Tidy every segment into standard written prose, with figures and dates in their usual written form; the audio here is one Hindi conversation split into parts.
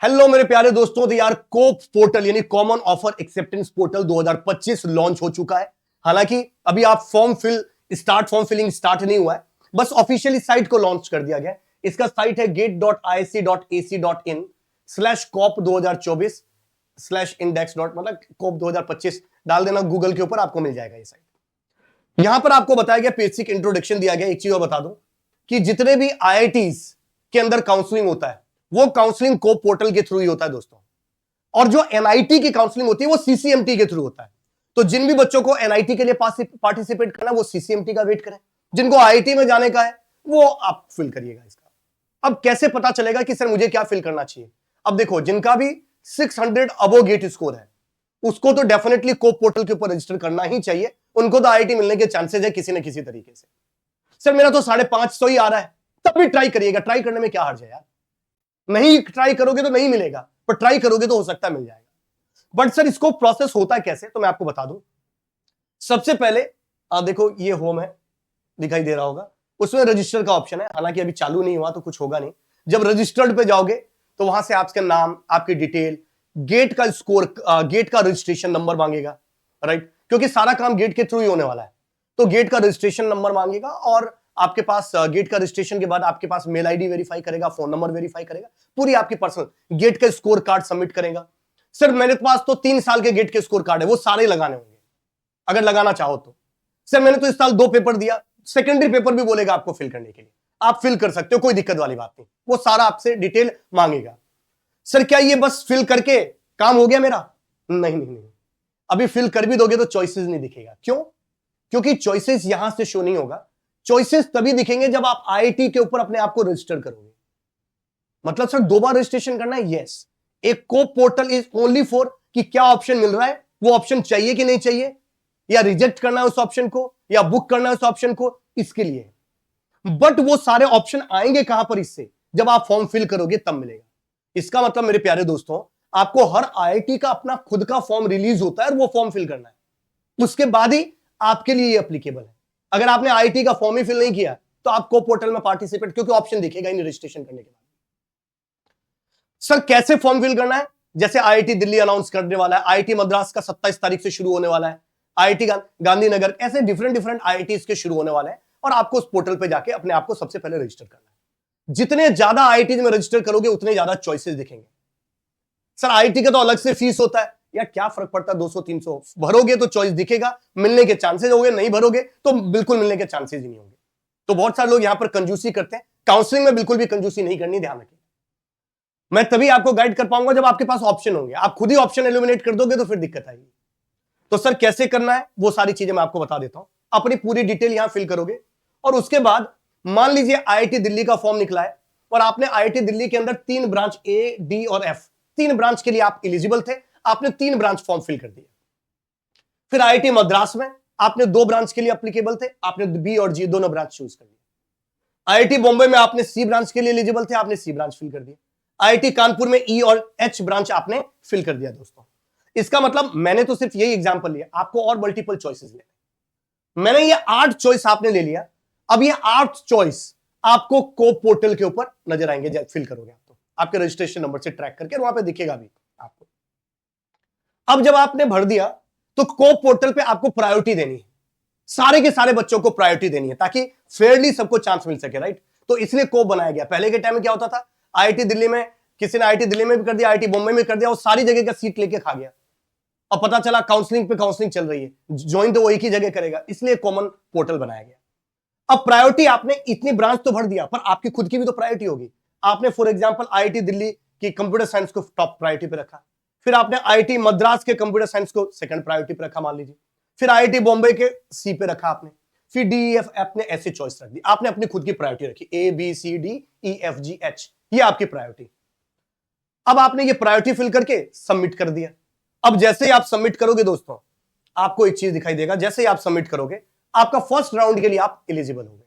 हेलो मेरे प्यारे दोस्तों, तो यार कोप पोर्टल यानी common offer acceptance portal 2025 launch हो चुका है। हालांकि अभी आप फॉर्म फिलिंग स्टार्ट नहीं हुआ है, बस ऑफिशियली साइट को लॉन्च कर दिया गया। इसका साइट है gate.ic.ac.in/cop2024/index. मतलब कोप 2025 डाल देना गूगल के ऊपर, आपको मिल जाएगा ये साइट। यहां पर आपको बताया गया, बेसिक इंट्रोडक्शन दिया गया। एक चीज और बता दूं कि जितने भी आईआईटीज के अंदर काउंसलिंग होता है वो काउंसलिंग कोप पोर्टल के थ्रू ही होता है दोस्तों, और जो एनआईटी की काउंसलिंग होती है वो सीसीएमटी के थ्रू होता है। तो जिन भी बच्चों को एनआईटी के लिए पार्टिसिपेट करना है वो सीसीएमटी का वेट करें, जिनको आईआईटी में जाने का है वो आप फिल करिएगा इसका। अब कैसे पता चलेगा कि सर मुझे क्या फिल करना चाहिए? अब देखो, जिनका भी 600 अबो गेट स्कोर है उसको तो डेफिनेटली कोप पोर्टल के ऊपर रजिस्टर करना ही चाहिए। उनको तो आईआईटी मिलने के चांसेस है किसी न किसी तरीके से। सर मेरा तो 550 ही आ रहा है, तब भी ट्राई करिएगा। ट्राई करने में क्या हर्ज है यार? नहीं ट्राई करोगे तो नहीं मिलेगा, पर ट्राई करोगे तो हो सकता है मिल जाएगा। बट सर इसको प्रोसेस होता है कैसे, तो मैं आपको बता दूं। सबसे पहले देखो, ये होम है, दिखाई दे रहा होगा, उसमें रजिस्टर का ऑप्शन है। हालांकि अभी चालू नहीं हुआ तो कुछ होगा नहीं। जब रजिस्टर्ड पे जाओगे तो वहां से आपका नाम, आपकी डिटेल, गेट का स्कोर, गेट का रजिस्ट्रेशन नंबर मांगेगा, राइट? क्योंकि सारा काम गेट के थ्रू ही होने वाला है, तो गेट का रजिस्ट्रेशन नंबर मांगेगा। और आपके पास गेट का रजिस्ट्रेशन के बाद आपके पास मेल आईडी वेरीफाई करेगा, फोन नंबर वेरीफाई करेगा, पूरी आपकी पर्सनल गेट का स्कोर कार्ड सबमिट करेगा। सर मेरे पास तो 3 साल के गेट के स्कोर कार्ड है, वो सारे लगाने होंगे अगर लगाना चाहो तो। सर मैंने तो इस साल 2 पेपर दिया, सेकेंडरी पेपर भी बोलेगा आपको फिल करने के लिए, आप फिल कर सकते हो, कोई दिक्कत वाली बात नहीं। वो सारा आपसे डिटेल मांगेगा। सर क्या ये बस फिल करके काम हो गया मेरा? नहीं नहीं नहीं, अभी फिल कर भी दोगे तो चॉइसेस नहीं दिखेगा। क्यों? क्योंकि चॉइसेस यहां से शो नहीं होगा। चॉइसेस तभी दिखेंगे जब आप आईआईटी के ऊपर अपने आप को रजिस्टर करोगे। मतलब सर 2 बार रजिस्ट्रेशन करना है? यस। एक कोप पोर्टल इज ओनली फॉर कि क्या ऑप्शन मिल रहा है, वो ऑप्शन चाहिए कि नहीं चाहिए, या रिजेक्ट करना है उस ऑप्शन को, या बुक करना है उस ऑप्शन को, इसके लिए। बट वो सारे ऑप्शन आएंगे कहां पर? इससे जब आप फॉर्म फिल करोगे तब मिलेगा। इसका मतलब मेरे प्यारे दोस्तों, आपको हर आईआईटी का अपना खुद का फॉर्म रिलीज होता है और वो फॉर्म फिल करना है, उसके बाद ही आपके लिए ये एप्लीकेबल है। अगर आपने आईआईटी का फॉर्म ही फिल नहीं किया तो आप कोप पोर्टल में पार्टिसिपेट, क्योंकि ऑप्शन दिखेगा ही नहीं रजिस्ट्रेशन करने के बाद। सर कैसे फॉर्म फिल करना है? जैसे आईआईटी दिल्ली अनाउंस करने वाला है, आईआईटी मद्रास का 27 तारीख से शुरू होने वाला है, आईआईटी गांधीनगर, ऐसे डिफरेंट आईआईटी के शुरू होने वाले हैं। और आपको उस पोर्टल पे जाके अपने आप को सबसे पहले रजिस्टर करना है। जितने ज्यादा आईआईटी में रजिस्टर करोगे उतने ज्यादा चॉइसेस दिखेंगे। सर आईआईटी का तो अलग से फीस होता है, या क्या फर्क पड़ता है? 200-300 भरोगे तो चॉइस दिखेगा, मिलने के चांसेस होंगे, नहीं भरोगे तो बिल्कुल मिलने के चांसेस ही नहीं होंगे। तो बहुत सारे लोग यहां पर कंजूसी करते हैं। काउंसलिंग में बिल्कुल भी कंजूसी नहीं करनी, ध्यान रखिए। मैं तभी आपको गाइड कर पाऊंगा जब आपके पास ऑप्शन होंगे। आप खुद ही ऑप्शन एलिमिनेट कर दोगे तो फिर दिक्कत आएगी। तो सर कैसे करना है वो सारी चीजें मैं आपको बता देता हूं। अपनी पूरी डिटेल यहां फिल करोगे और उसके बाद मान लीजिए आईआईटी दिल्ली का फॉर्म निकला है और आपने आईआईटी दिल्ली के अंदर 3 ब्रांच ए, डी और एफ, 3 ब्रांच के लिए आप एलिजिबल थे, आपने 3 ब्रांच फॉर्म फिल कर दिया। फिर आईआईटी मद्रास में आपने 2 ब्रांच के लिए एप्लीकेबल थे, आपने बी और जी दोनों ब्रांच चूज कर लिया। आईआईटी बॉम्बे में आपने सी ब्रांच के लिए एलिजिबल थे, आपने सी ब्रांच फिल कर दिया। आईआईटी कानपुर में ई और एच ब्रांच आपने फिल कर दिया। दोस्तों इसका मतलब मैंने तो सिर्फ यही एग्जांपल लिया, आपको और मल्टीपल चॉइसेस लेने। मैंने ये 8 चॉइस आपने ले लिया। अब ये 8 चॉइस आपको कोप पोर्टल के ऊपर नजर आएंगे जब फिल करोगे आप, तो आपके रजिस्ट्रेशन नंबर से ट्रैक करके वहां पे दिखेगा भी आपको। अब जब आपने भर दिया तो कोप पोर्टल पे आपको प्रायोरिटी देनी है, सारे के सारे बच्चों को प्रायोरिटी देनी है ताकि फेयरली सबको चांस मिल सके, राइट? तो इसलिए कोप बनाया गया। पहले के टाइम में क्या होता था, आईआईटी दिल्ली में किसी ने आईआईटी दिल्ली में भी कर दिया, आईआईटी बॉम्बे में कर दिया, वो सारी जगह का सीट लेके खा गया। अब पता चला काउंसलिंग पे काउंसलिंग चल रही है, ज्वाइन तो वो एक ही जगह करेगा, इसलिए कॉमन पोर्टल बनाया गया। अब प्रायोरिटी आपने इतनी ब्रांच तो भर दिया, पर आपकी खुद की भी तो प्रायोरिटी होगी। आपने फॉर एग्जांपल आईआईटी दिल्ली की कंप्यूटर साइंस को टॉप प्रायोरिटी पे रखा, फिर आपने आईआईटी मद्रास के कंप्यूटर साइंस को सेकंड प्रायोरिटी पे रखा मान लीजिए, फिर आईआईटी बॉम्बे के सी पे रखा आपने, फिर डीईएफ आपने ऐसे चॉइस रख दी। आपने अपनी खुद की प्रायोरिटी रखी, A B C D E F G H, ये आपकी प्रायोरिटी। अब आपने ये प्रायोरिटी फिल करके सबमिट कर दिया। अब जैसे ही आप सबमिट करोगे दोस्तों, आपको एक चीज दिखाई देगा, जैसे ही आप सबमिट करोगे आपका फर्स्ट राउंड के लिए आप एलिजिबल हो गए।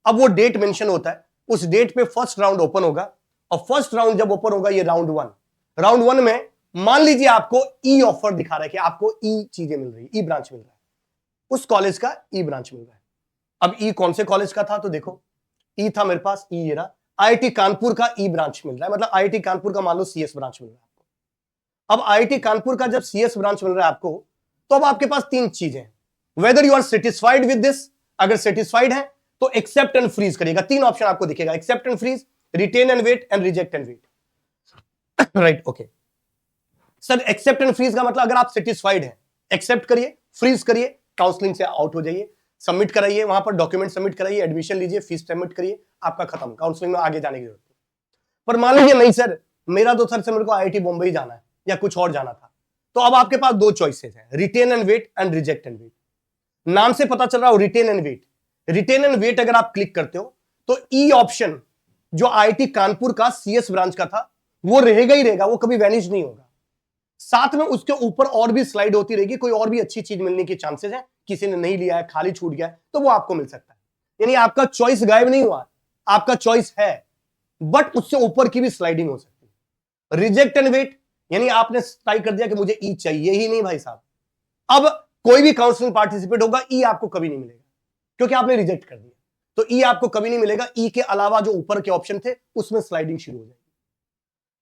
अब वो डेट मेंशन होता है, उस डेट पे फर्स्ट राउंड ओपन होगा, और फर्स्ट राउंड जब ओपन होगा, ये राउंड 1, राउंड 1 में मान लीजिए आपको ई ऑफर दिखा रहा है कि आपको ई चीजें मिल रही है, ई ब्रांच मिल रहा है, उस कॉलेज का ई ब्रांच मिल रहा है। अब ई कौन से कॉलेज का था, तो देखो ई था मेरे पास, ई ये रहा, आईआईटी कानपुर का ई ब्रांच मिल रहा है, मतलब आईआईटी कानपुर का मान लो सीएस ब्रांच मिल रहा है आपको। अब आईआईटी कानपुर का जब सीएस ब्रांच मिल रहा है आपको, तो अब आपके पास तीन चीजें, whether you are satisfied with this, अगर सेटिस्फाइड है तो एक्सेप्ट एंड फ्रीज करेगा। तीन ऑप्शन आपको दिखेगा, accept and freeze, retain and wait and reject and wait. Right, okay sir, accept and freeze का मतलब अगर आप सेटिस्फाइड हैं एक्सेप्ट करिए, फ्रीज करिए, काउंसलिंग से आउट हो जाइए, सबमिट कराइए, वहां पर डॉक्यूमेंट सबमिट कराइए, एडमिशन लीजिए, फीस सबमिट करिए, आपका खत्म, काउंसलिंग में आगे जाने की जरूरत नहीं। पर मान लीजिए नहीं सर, मेरा तो सर से मेरे को आईआईटी बॉम्बे जाना है या कुछ और जाना था, तो अब आपके पास दो चॉइसेस हैं, retain and wait and reject and wait. नाम से पता चल रहा हो retain and wait. Retain and wait अगर आप क्लिक करते हो तो ई ऑप्शन जो आईआईटी कानपुर का सीएस ब्रांच का था वो रहेगा ही रहेगा, वो कभी वैनिश नहीं होगा। साथ में उसके ऊपर और भी स्लाइड होती रहेगी, कोई और भी अच्छी चीज मिलने के चांसेस है, किसी ने नहीं लिया है, खाली छूट गया है, तो वो आपको मिल सकता है। यानी आपका चॉइस गायब नहीं हुआ, आपका चॉइस है, बट उससे ऊपर की भी स्लाइडिंग हो सकती है। रिजेक्ट एंड वेट यानी आपने तय कर दिया कि मुझे ई चाहिए ही नहीं भाई साहब, अब कोई भी काउंसलिंग पार्टिसिपेट होगा ई आपको कभी नहीं मिलेगा क्योंकि आपने रिजेक्ट कर दिया, तो ई आपको कभी नहीं मिलेगा। ई के अलावा जो ऊपर के ऑप्शन थे उसमें स्लाइडिंग शुरू हो जाएगी।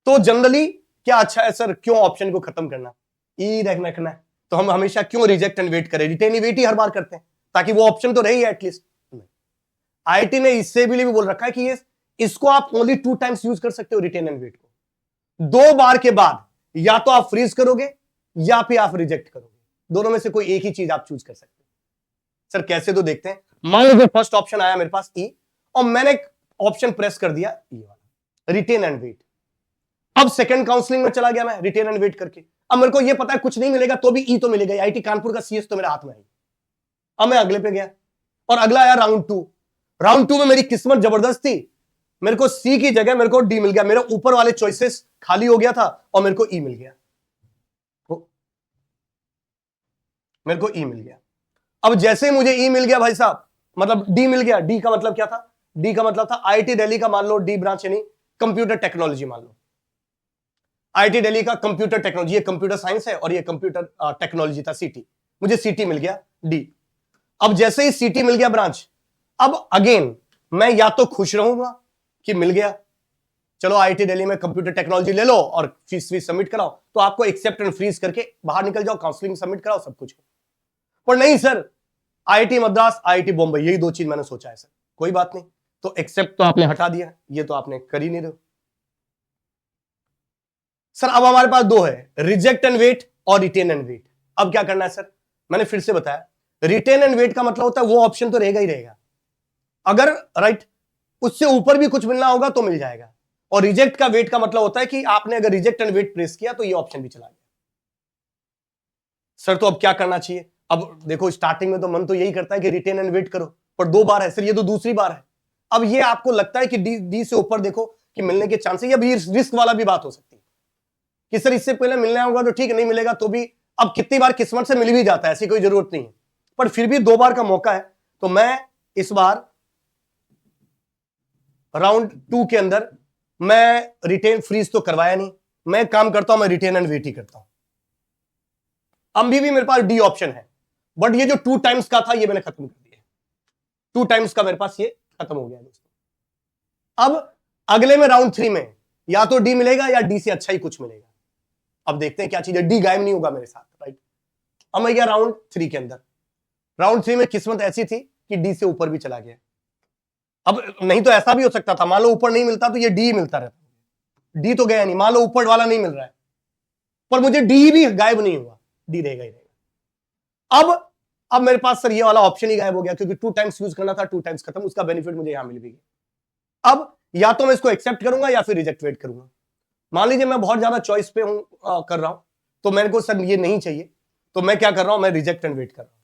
तो जनरली क्या अच्छा है सर, क्यों ऑप्शन को खत्म करना, ई रखना है, तो हम हमेशा क्यों रिजेक्ट एंड वेट करें, रिटेन एंड वेट ही हर बार करते हैं ताकि वो ऑप्शन तो रही है एटलीस्ट। आईआईटी ने इससे भी बोल रखा है कि ये इसको आप ओनली 2 टाइम्स यूज कर सकते हो, रिटेन एंड वेट को। 2 बार के बाद या तो आप फ्रीज करोगे या फिर आप रिजेक्ट करोगे, दोनों में से कोई एक ही चीज आप चूज कर सकते हो। सर कैसे, तो देखते हैं। मान लीजिए फर्स्ट ऑप्शन आया मेरे पास ई, और मैंने ऑप्शन प्रेस कर दिया ई वाला, रिटेन एंड वेट। अब सेकंड काउंसलिंग में चला गया मैं रिटेन एंड वेट करके, अब मेरे को ये पता है कुछ नहीं मिलेगा तो भी ई तो मिलेगा, आईआईटी कानपुर का सीएस तो मेरे हाथ में है। अब मैं अगले पे गया और अगला आया राउंड 2। राउंड 2 में मेरी किस्मत जबरदस्त थी, मेरे को सी की जगह मेरे को डी मिल गया, मेरे ऊपर वाले चॉइसेस खाली हो गया था और मेरे को ई मिल गया, मेरे को ई मिल गया। अब जैसे ही मुझे ई मिल गया भाई साहब, मतलब डी मिल गया, डी का मतलब क्या था, डी का मतलब था आईआईटी दिल्ली का मान लो डी ब्रांच यानी कंप्यूटर टेक्नोलॉजी, मान लो आईआईटी दिल्ली का कंप्यूटर टेक्नोलॉजी, ये कंप्यूटर साइंस है और ये कंप्यूटर टेक्नोलॉजी था सीटी, मुझे सीटी मिल गया डी। अब जैसे ही सीटी मिल गया ब्रांच, अब अगेन मैं या तो खुश रहूंगा कि मिल गया, चलो आईआईटी दिल्ली में कंप्यूटर टेक्नोलॉजी ले लो और फीस सबमिट कराओ, तो आपको एक्सेप्ट एंड फ्रीज करके बाहर निकल जाओ, काउंसलिंग सबमिट कराओ, सब कुछ। पर नहीं sir, IIT Madras, IIT Bombay, यही 2 चीज मैंने सोचा है सर, कोई बात नहीं, तो एक्सेप्ट तो आपने हटा दिया, ये तो आपने कर ही नहीं रहे सर। अब हमारे पास 2 है, रिजेक्ट एंड वेट और रिटेन एंड वेट। अब क्या करना है सर, मैंने फिर से बताया, रिटेन एंड वेट का मतलब होता है वो ऑप्शन तो रहेगा ही रहेगा, अगर राइट उससे ऊपर भी कुछ मिलना होगा तो मिल जाएगा, और रिजेक्ट का वेट का मतलब होता है कि आपने अगर रिजेक्ट एंड वेट प्रेस किया तो ये ऑप्शन भी चला गया। सर तो अब क्या करना चाहिए, अब देखो स्टार्टिंग में तो मन तो यही करता है कि रिटेन एंड वेट करो, पर 2 बार है सर, ये तो दूसरी बार है। अब ये आपको लगता है कि डी से ऊपर देखो कि मिलने के चांसेस, या भी रिस्क वाला भी बात हो सकती है कि सर इससे पहले मिलना होगा तो ठीक, नहीं मिलेगा तो भी, अब कितनी बार किस्मत से मिल भी जाता है, ऐसी कोई जरूरत नहीं है, पर फिर भी 2 बार का मौका है, तो मैं इस बार राउंड 2 के अंदर मैं रिटेन फ्रीज तो करवाया नहीं, मैं काम करता हूं, मैं रिटेन एंड वेट ही करता हूं। अभी भी मेरे पास डी ऑप्शन है, बट ये जो 2 टाइम्स का था ये मैंने खत्म कर दिया, 2 टाइम्स का मेरे पास ये खत्म हो गया दोस्तों। अब अगले में राउंड 3 में या तो डी मिलेगा या डी से अच्छा ही कुछ मिलेगा, अब देखते हैं क्या चीज है, डी गायब नहीं होगा मेरे साथ, राइट। अब मैं गया राउंड 3 के अंदर, राउंड 3 में किस्मत ऐसी थी कि डी से ऊपर भी चला गया। अब नहीं तो ऐसा भी हो सकता था, मान लो ऊपर नहीं मिलता तो ये डी मिलता रहता, डी तो गया नहीं, मान लो ऊपर वाला नहीं मिल रहा है पर मुझे डी भी गायब नहीं हुआ, डी रहेगा ही रहेगा। अब मेरे पास सर ये वाला ऑप्शन ही गायब हो गया क्योंकि 2 टाइम्स यूज करना था, 2 टाइम्स खत्म, उसका बेनिफिट मुझे यहां मिल भी गया। अब या तो मैं इसको एक्सेप्ट करूंगा या फिर रिजेक्ट वेट करूंगा। मान लीजिए मैं बहुत ज्यादा चॉइस पे हूं कर रहा हूं, तो मेरे को सर ये नहीं चाहिए, तो मैं क्या कर रहा हूं, मैं रिजेक्ट एंड वेट कर रहा हूं,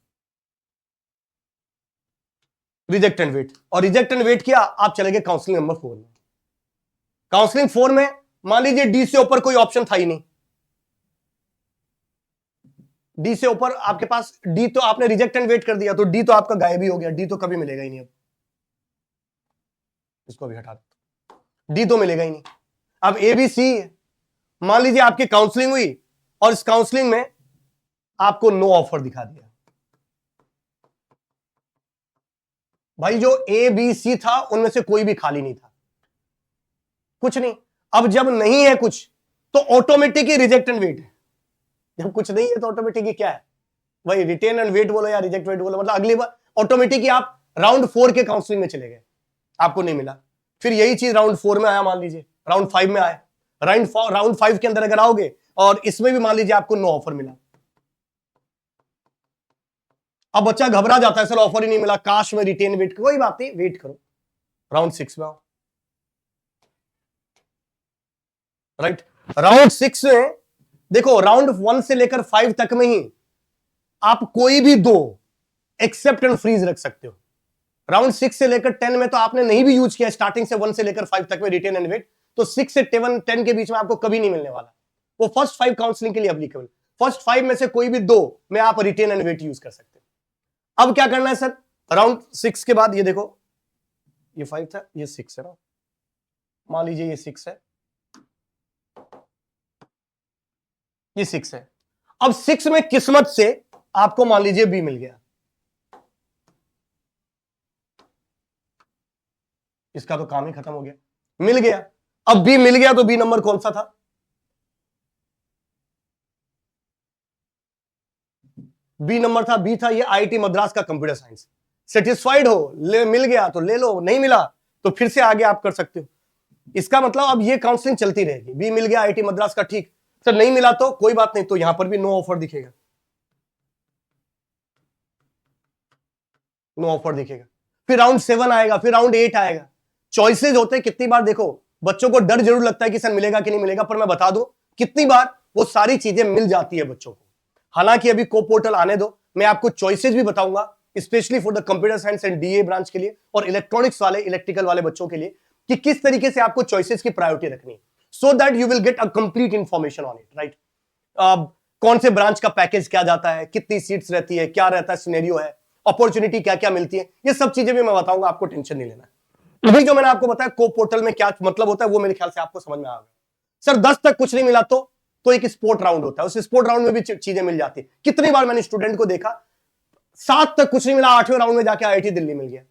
रिजेक्ट एंड वेट, और रिजेक्ट एंड वेट किया, आप चले गए काउंसलिंग नंबर 4 में। काउंसलिंग 4 में मान लीजिए डी से ऊपर कोई ऑप्शन था ही नहीं, डी से ऊपर आपके पास, डी तो आपने रिजेक्ट एंड वेट कर दिया तो डी तो आपका गायब ही हो गया, डी तो कभी मिलेगा ही नहीं। अब इसको भी हटा दो, डी तो मिलेगा ही नहीं। अब ए बी सी, मान लीजिए आपकी काउंसलिंग हुई और इस काउंसलिंग में आपको नो ऑफर दिखा दिया, भाई जो ए बी सी था उनमें से कोई भी खाली नहीं था, कुछ नहीं। अब जब नहीं है कुछ तो ऑटोमेटिक ही रिजेक्ट एंड वेट है। जब कुछ नहीं है तो ऑटोमेटिक ही क्या है भाई, रिटेन एंड वेट बोलो या रिजेक्ट वेट बोलो, मतलब अगली बार ऑटोमेटिक ही आप राउंड 4 के काउंसलिंग में चले गए, आपको नहीं मिला, फिर यही चीज राउंड 4 में आया, मान लीजिए राउंड 5 में आया, राउंड 5 के अंदर अगर आओगे और इसमें भी मान लीजिए आपको नो ऑफर मिला, अब बच्चा घबरा जाता है, सर ऑफर ही नहीं मिला, काश में रिटेन वेट, कोई बात नहीं, वेट करो, राउंड 6 में आओ। राइट, राउंड 6 में देखो, राउंड 1 से लेकर 5 तक में ही आप कोई भी दो एक्सेप्ट एंड फ्रीज रख सकते हो। राउंड 6 से लेकर 10 में तो आपने नहीं भी यूज किया, स्टार्टिंग से 1 से लेकर 5 तक में रिटेन एंड वेट, तो 6 से 10 के बीच में आपको कभी नहीं मिलने वाला, वो फर्स्ट 5 काउंसलिंग के लिए एप्लीकेबल। फर्स्ट 5 में से कोई भी दो में आप रिटेन एंड वेट यूज कर सकते हो। अब क्या करना है सर, राउंड 6 के बाद ये देखो, ये 5 था, ये 6 है ना, मान लीजिए ये 6 है, ये 6 है। अब 6 में किस्मत से आपको मान लीजिए बी मिल गया, इसका तो काम ही खत्म हो गया, मिल गया। अब बी मिल गया तो बी नंबर कौन सा था, बी नंबर था, बी था ये आईआईटी मद्रास का कंप्यूटर साइंस। सेटिस्फाइड हो, मिल गया तो ले लो, नहीं मिला तो फिर से आगे आप कर सकते हो। इसका मतलब अब ये काउंसलिंग चलती रहेगी, बी मिल गया आईआईटी मद्रास का, ठीक सर, नहीं मिला तो कोई बात नहीं, तो यहां पर भी नो ऑफर दिखेगा, नो ऑफर दिखेगा। फिर राउंड 7 आएगा, फिर राउंड 8 आएगा, चॉइसेस होते हैं। कितनी बार देखो, बच्चों को डर जरूर लगता है कि सर मिलेगा कि नहीं मिलेगा, पर मैं बता दूं कितनी बार वो सारी चीजें मिल जाती है बच्चों को। हालांकि अभी को पोर्टल आने दो, मैं आपको चॉइसेस भी बताऊंगा, specially for the computer science and DA branch के लिए और इलेक्ट्रॉनिक्स वाले, इलेक्ट्रिकल वाले बच्चों के लिए, कि किस तरीके से आपको चॉइसेस की प्रायोरिटी रखनी है, so that you will get a complete information on it. Right, कौन से ब्रांच का पैकेज क्या जाता है, कितनी सीट्स रहती है, क्या रहता है, सिनेरियो है, अपॉर्चुनिटी क्या क्या मिलती है, ये सब चीजें भी मैं बताऊंगा, आपको टेंशन नहीं लेना। अभी जो मैंने आपको बताया को पोर्टल में क्या मतलब होता है, वो मेरे ख्याल से आपको समझ में आ गया। सर 10 तक कुछ नहीं मिला तो एक स्पोर्ट राउंड होता है, उस स्पोर्ट राउंड में भी चीजें मिल जाती है। कितनी बार मैंने स्टूडेंट को देखा, 7 तक कुछ नहीं मिला, 8वें राउंड में जाके आईआईटी दिल्ली मिल गया,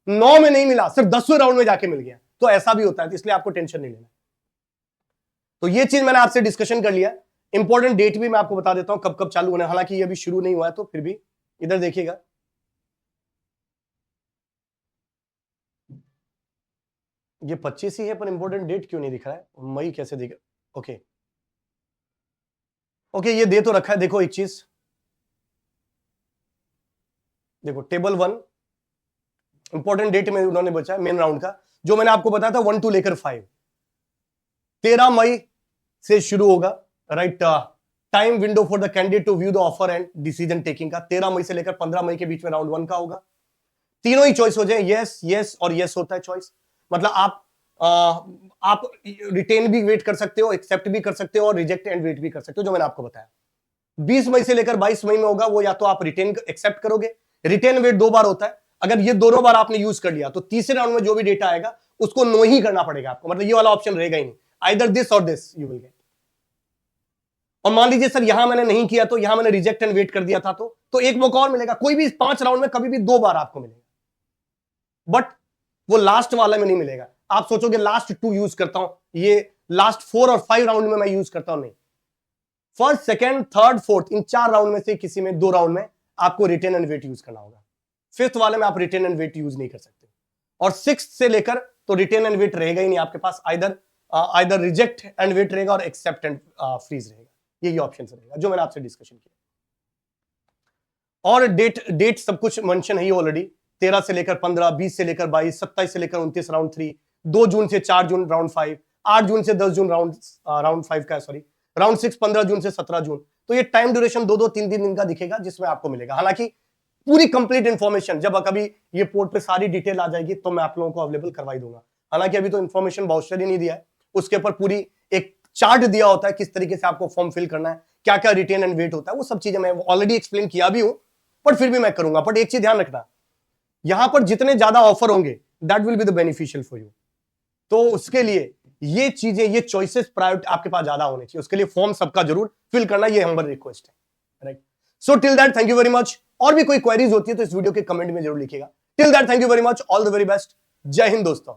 9 में नहीं मिला, सिर्फ 10वें राउंड में जाके मिल गया, तो ऐसा भी होता है, इसलिए आपको टेंशन नहीं लेना। तो ये चीज मैंने आपसे डिस्कशन कर लिया। इंपॉर्टेंट डेट भी मैं आपको बता देता हूं, कब कब चालू होने, हालांकि ये अभी शुरू नहीं हुआ है, तो फिर भी इधर देखिएगा, ये 25 ही है, पर इंपॉर्टेंट डेट क्यों नहीं दिख रहा है, मई कैसे दिख, ओके ओके, ये दे तो रखा है। देखो एक चीज, देखो टेबल 1 इंपॉर्टेंट डेट में उन्होंने बचा है मेन राउंड का, जो मैंने आपको बताया था 1 to लेकर 5, 13 मई से शुरू होगा। Right, time window for the candidate to view the offer and decision taking का 13 मई से लेकर 15 मई के बीच में राउंड 1 का होगा। तीनों ही चॉइस हो जाए, यस यस और यस होता है चॉइस, मतलब आप रिटेन भी वेट कर सकते हो, एक्सेप्ट भी कर सकते हो और रिजेक्ट एंड वेट भी कर सकते हो, जो मैंने आपको बताया। 20 मई से लेकर 22 मई में होगा, वो या तो आप रिटेन एक्सेप्ट करोगे, रिटेन वेट 2 बार होता है, अगर ये दोनों बार आपने यूज कर लिया तो तीसरे राउंड में जो भी डेटा आएगा उसको नो ही करना पड़ेगा आपको, मतलब ये वाला ऑप्शन रहेगा ही नहीं, आइदर दिस और दिस यू विल गेट। और मान लीजिए सर यहां मैंने नहीं किया, तो यहां मैंने रिजेक्ट एंड वेट कर दिया था, तो एक मौका और मिलेगा, कोई भी 5 राउंड में कभी भी 2 बार आपको मिलेगा, बट वो लास्ट वाला में नहीं मिलेगा। आप सोचोगे लास्ट 2 यूज करता हूं, ये लास्ट 4 और 5 राउंड में मैं यूज करता हूं, नहीं, फर्स्ट सेकंड थर्ड फोर्थ इन 4 राउंड में से किसी में 2 राउंड में आपको रिटेन एंड वेट यूज करना होगा, 5th वाले में आप रिटेन एंड वेट यूज नहीं कर सकते, और 6th से लेकर तो रिटेन एंड वेट रहेगा ही नहीं आपके पास, आइदर रिजेक्ट एंड वेट रहेगा और एक्सेप्ट एंड फ्रीज रहेगा, यही ऑप्शन रहेगा जो मैंने आपसे डिस्कशन किया। और डेट सब कुछ मेंशन है ऑलरेडी, 13 से लेकर 15, 20 से लेकर 22, 27 से लेकर 29 राउंड 3, 2 जून से 4 जून राउंड 5, 8 जून से 10 जून राउंड 5 का, सॉरी राउंड 6 15 जून से 17 जून। तो ये टाइम ड्यूरेशन 2-2 3 दिन का दिखेगा, जिसमें आपको मिलेगा। हालांकि पूरी कंप्लीट इंफॉर्मेशन जब कभी ये पोर्ट पे सारी डिटेल आ जाएगी तो मैं आप लोगों को अवेलेबल करवाई दूंगा। हालांकि अभी तो इंफॉर्मेशन बाउचर ही नहीं दिया है, उसके ऊपर पूरी एक चार्ट दिया होता है किस तरीके से आपको फॉर्म फिल करना है, क्या क्या रिटेन एंड वेट होता है, वो सब चीजें मैं ऑलरेडी एक्सप्लेन किया भी हूं, पर फिर भी मैं करूंगा। बट एक चीज ध्यान रखना, यहां पर जितने ज्यादा ऑफर होंगे that will be the beneficial for you, तो उसके लिए ये चीजें, ये चॉइसेस प्रायोरिटी आपके पास ज्यादा होने चाहिए, उसके लिए फॉर्म सबका जरूर फिल करना, ये हमारी रिक्वेस्ट है। Right, so till that thank you very much. और भी कोई क्वेरीज होती है तो इस वीडियो के कमेंट में जरूर लिखिएगा। Till that thank you very much, all the very best, जय हिंद दोस्तों।